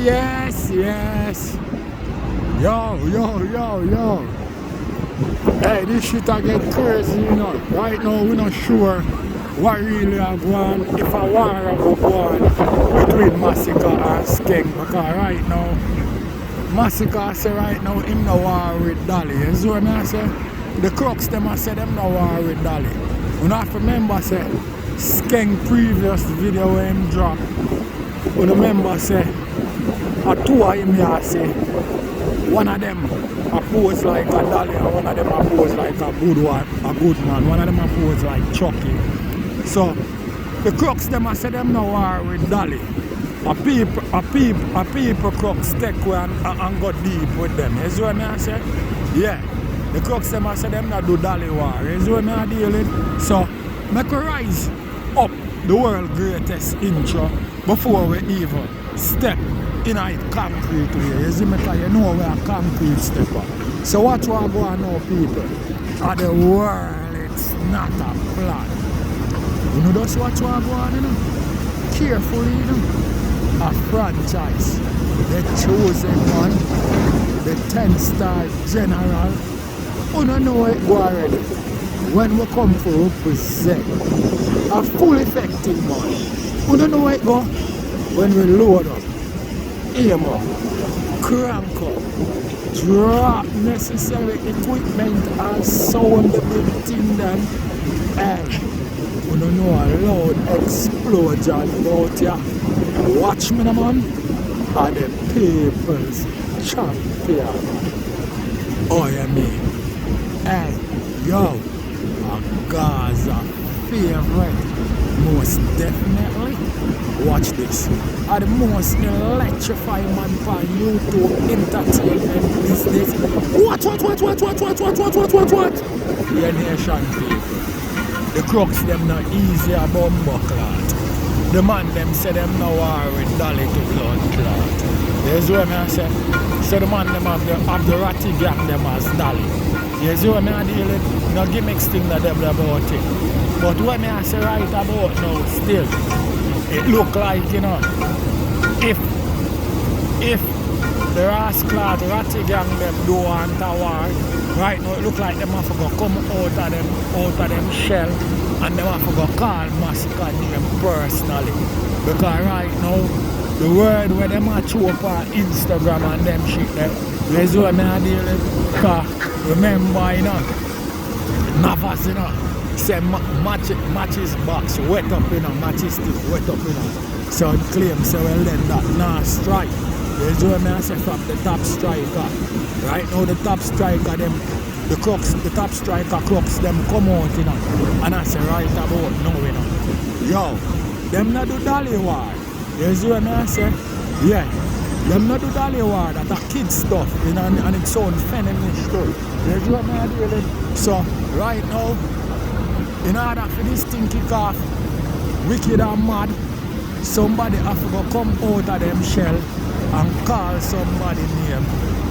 yes. Yo. Hey, this shit I get crazy, you know. Right now, we're not sure what really are going, if a war are going between Masicka and Skeng. Because right now, Masicka say right now, him no war with Dolly. You see what I say? The crocs, them I say them no war with Dolly. You have to remember, say, Skeng previous video when him drop. You remember, say, a two of him here say, one of them pose like a Dolly and one of them pose like a good man. One of them pose like Chucky. So the crocs them I say them no war with Dolly. A people crocs take away and go deep with them. You see what I say? Yeah. The crocs them I say them not do Dolly war. You see what I deal with? So make a rise up the world greatest intro before we even step in a concrete way. You see me, because you know where a concrete step up. So what we are going now, people? At the world, it's not a plan. You know that's what we are going, you know? Carefully, you know? A franchise. The chosen one. The 10-star general. You don't know it go already. When we come to represent a full effective man. You don't know it go? When we load up. Aim up, crank up, drop necessary equipment and sound the big thing then. And you don't know a loud explosion about ya. Watch me, man. Are the people's champion. Oh, yeah, me. Hey, yo, a Gaza favorite. Most definitely. Watch this. Are the most electrifying man for YouTube entertainment business. What? Yeah, nation people. The crocs them not easy a bumbo clot. The man them say them no war with Dolly to blood clot. There's what I say. So the man them have the ratty gang them as Dolly. You see what I deal with? No gimmicks thing that them about it. But what I say right about now still, it look like, you know, if the rascal ratty gang them do want a war, right now it look like them have to go come out of them shell and them have to go call Masicka name personally. Because right now the word where them a show up on Instagram and them shit them, you see what I deal with? Because remember, you know, Navas, you know, say matches box wet up, you know, matches stick wet up, you know. So it claims, so well then that nah strike. You see what I say from the top striker. Right now the top striker them, the crocs, the top striker crocs them come out, you know. And I say right about now, you know. Yo, them not do Dolly war. You see what I say? Yeah. Them not do Dolly war, that a kid stuff, you know, and it sounds feminine too. You see what I deal with? So right now, in order for this thing kick off, wicked and mad, somebody have to go come out of them shell and call somebody name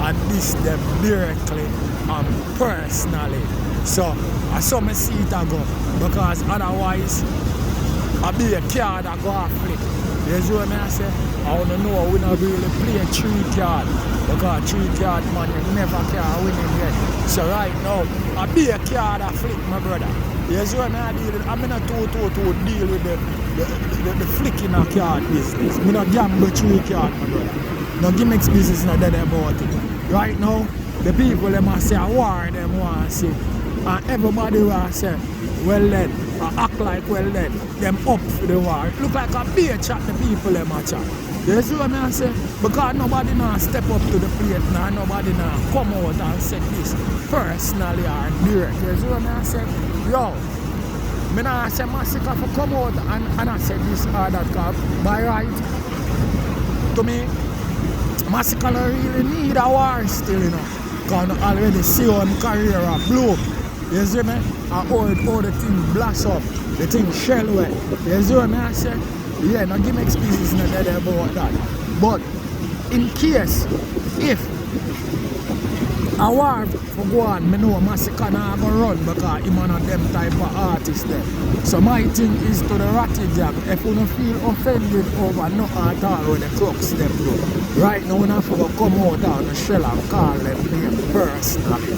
and diss them directly and personally. So I saw me see it a go, because otherwise I'll be a card that go off flick. You see what I say? I want to know we not really play 3 card, because 3 card man you never can win it yet. So right now I'll be a card that flick, my brother. You see what I deal with? I'm not too deal with the flicking a card business. I'm not gamble 3 card, my brother. No gimmicks business not dead about it. Right now, the people them must say a war them want to see. And everybody will say, well then, act like well then, them up for the war. It look like a beer chat the people them a chat. You see what I say? Because nobody now step up to the plate now, nobody now come out and say this personally or direct. You see what I say? Yo, I now say Masicka for come out and I say this or that, because by right, to me, Masicka don't really need a war still, you know. Because I already see on career blow. You see me? I all the thing blast up, the thing shell away. You see what I say? Yeah, no give me excuses not there about that. But in case if I war for go on, I know Masicka not go run because him one of them type of artists there. So my thing is to the ratty gang, if you don't feel offended over nothing at all with the crocs them do, right now we have to come out on the shell and call them name personally.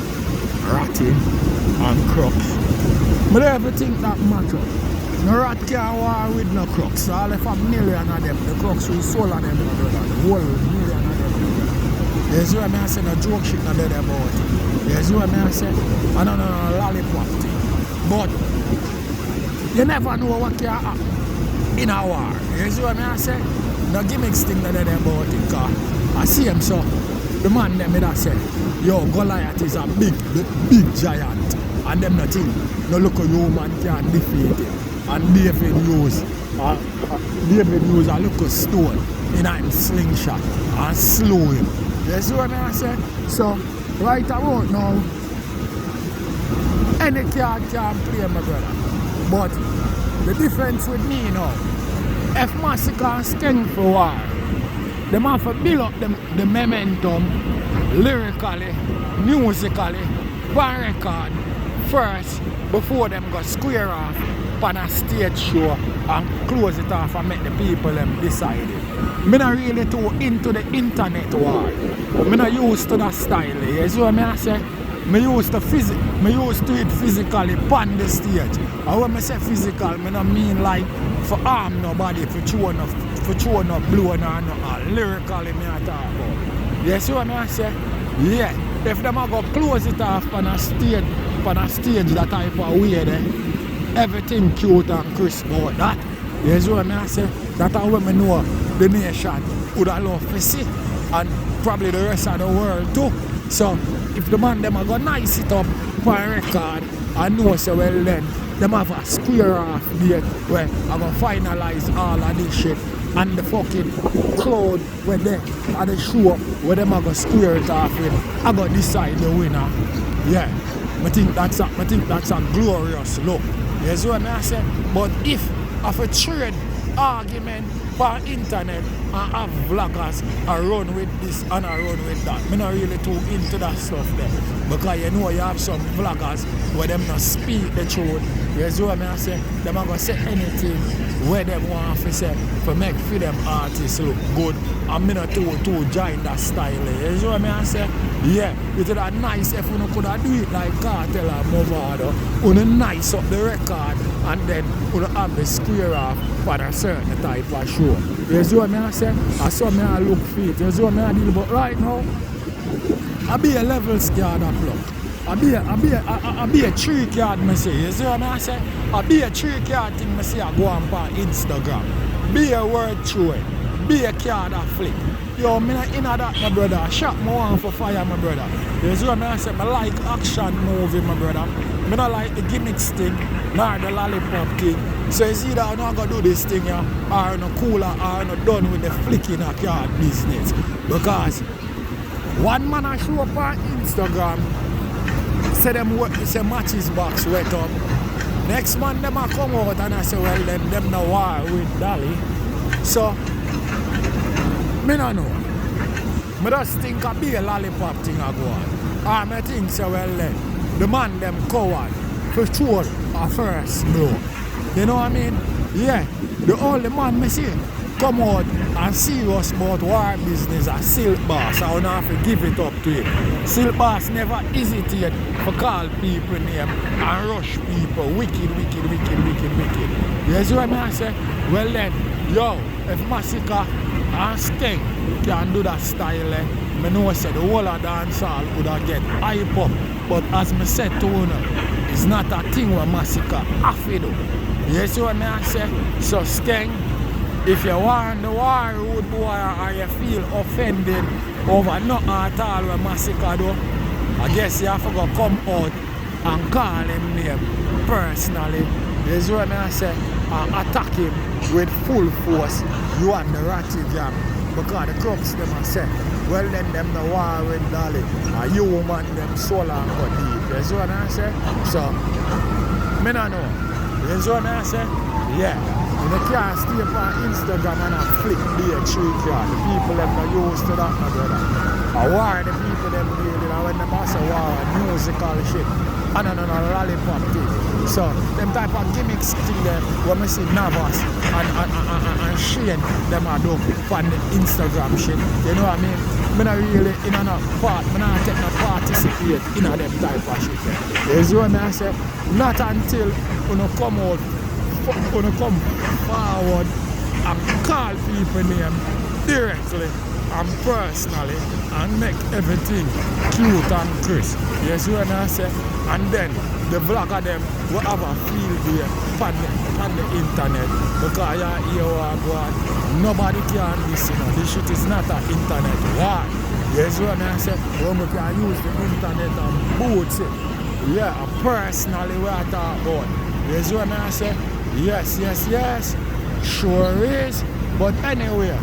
Ratty and crocs. But everything that matter. No rat can't war with no crocs. All if a million of them, the crocs will soul of them, my brother. The whole million of them. There's where I say no joke shit not dead about it. There's where I say I don't know no lollipop thing. But you never know what can happen in a war. There's where I say no gimmicks thing not dead about it. Cause I see him so the man them that say, yo, Goliath is a big giant. And them nothing. No look a human can defeat him. And David used a little stone in a slingshot and slew him. You see what I say? So, right about now, any card can play, my brother. But the difference with me now, if Masicka and Skeng for war, they have to build up the momentum lyrically, musically, by record first before them go square off on a stage show and close it off and make the people them decide it. I'm not really too into the internet war. I'm not used to that style. You see what I say? I used to it physically on the stage. And when I say physical, I don't mean like for harm nobody, for chewing up, blowing or nothing. Lyrically, I talk about. You see what I say? Yeah. If them are going to close it off on a stage that type of way there, everything cute and crisp about that. You see what I say? That's how we know the nation would have loved to see. And probably the rest of the world too. So if the man them are going to nice it up for a record and know so well then, them have a square off date where I'm going to finalize all of this shit. And the fucking crowd where they at the show where them are going to square it off with, I got to decide the winner. Yeah. I think that's a glorious look. You see what I say? But if of a trade argument for internet and have vloggers I run with this and I run with that, I'm not really too into that stuff there. Because you know you have some vloggers where them not speak the truth. You see what I say? Them are going to say anything where them want to say for make for them artists look good. And I'm not too join that style. You see what I say? Yeah, it would have nice if you could have do it like Cartel or Movado. You nice up the record and then you have the square off for a certain type of show. You see what I say? I saw me I look fit. You see what I deal but right now, I be a level scared of luck. I be a 3 card me say. You see what I say? I be a 3 card thing me say I go on Instagram. Be a word through it. Be a card of flick. Yo, me not in that, my brother. Shot me one for fire, my brother. You see what I say? I like action movie, my brother. I don't like the gimmicks thing, nor the lollipop thing. So it's either I'm not going to do this thing, or I'm not cooler, or I'm not done with the flicking a card business. Because one man I show up on Instagram, say matches box wet up. Next man them a come out and I say, well then them no war with Dolly. So me no know. Me just think a be a lollipop thing a go on. Or me think say well then the man them coward for sure a first blow. You know what I mean? Yeah. The only man me see come out and serious about war business as Silk Boss. I don't have to give it up to him. Silk Boss never hesitate for call people name and rush people. Wicked. You see what I say? Well then, yo, if Masicka and Skeng can do that style, I know say the whole of dancehall would have get hype up. But as I said to you, it's not a thing where Masicka have to do. You see what I say? So Skeng, if you want the war road boy or you feel offended over nothing at all what Masicka do, I guess you have to go come out and call him name personally. You see what I say? And attack him with full force. You and the ratty gang. Because the crocs them a say, well then them the war with Dolly. And you woman them soul and go deep. You see what I say? So, me no know. You see what I say? Yeah. You can't stay on Instagram and flick the tree card. The people them not used to that, my brother. I war the people them really when the master war musical shit. And a lollipop thing. So them type of gimmicks thing there when we see Navas and Shane them are do on the Instagram shit. You know what I mean? I'm not really in a part, I'm not take no participate in a them type of shit. You see what I say? Not until you come out, you come forward and call people name directly and personally and make everything cute and crisp. You see what I say? And then the vlogger them will have a field day on the internet because you hear what go on. Nobody can listen. This shit is not an internet war. You see what I say? When we can use the internet and boots it. Yeah, personally we are talking about. You see what I say? Yes. Sure is. But anyway,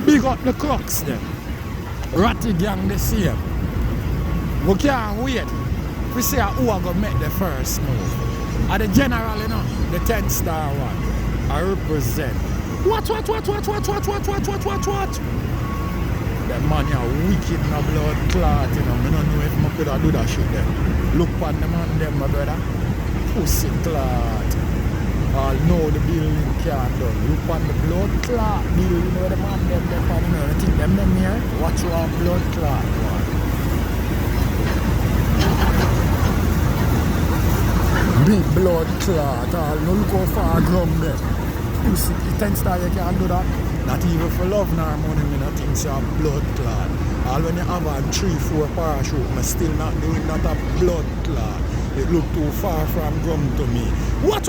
big up the crocs then. Ratty gang the same. We can't wait. We say who are going to make the first move. And the general, you know, the 10-star one, I represent. What? That man are wicked in a blood clot, you know. I don't know if I could do that shit then. Look on the man them, my brother. Pussy clot. All know the building can't do. Look on the blood clot building where the man them, you know, I think them here. Watch your blood clot, man. Big blood clot, all no look how far ground there. You see, the 10-star you can't do that. Not even for love nor money, I don't think so blood clot. All when you have a 3-4 parachute, I'm still not doing that a blood clot. It look too far from ground to me. What?